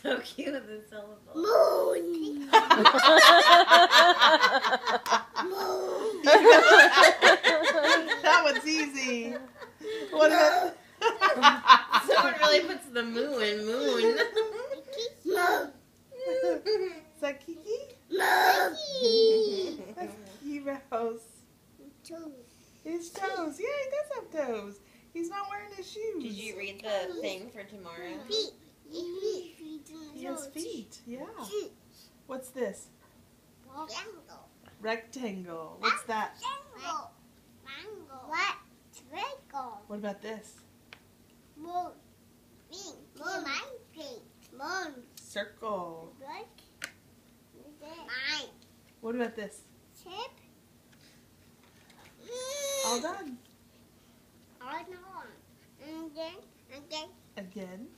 so cute with the syllable. Moon. That one's easy. What about... Someone really puts the moo in moon. Moon. Is that Kiki? Moon. That's Heroes. His toes. Yeah, he does have toes. He's not wearing his shoes. Did you read the thing for tomorrow? Feet. He has feet. Yeah. What's this? Rectangle. Rectangle. What's that? Mango. What? Trickle. What about this? Moon. Pink. Moon. Pink. Moon. Circle. Look. Mine. What about this? Chip. All done. All on. And then. Again.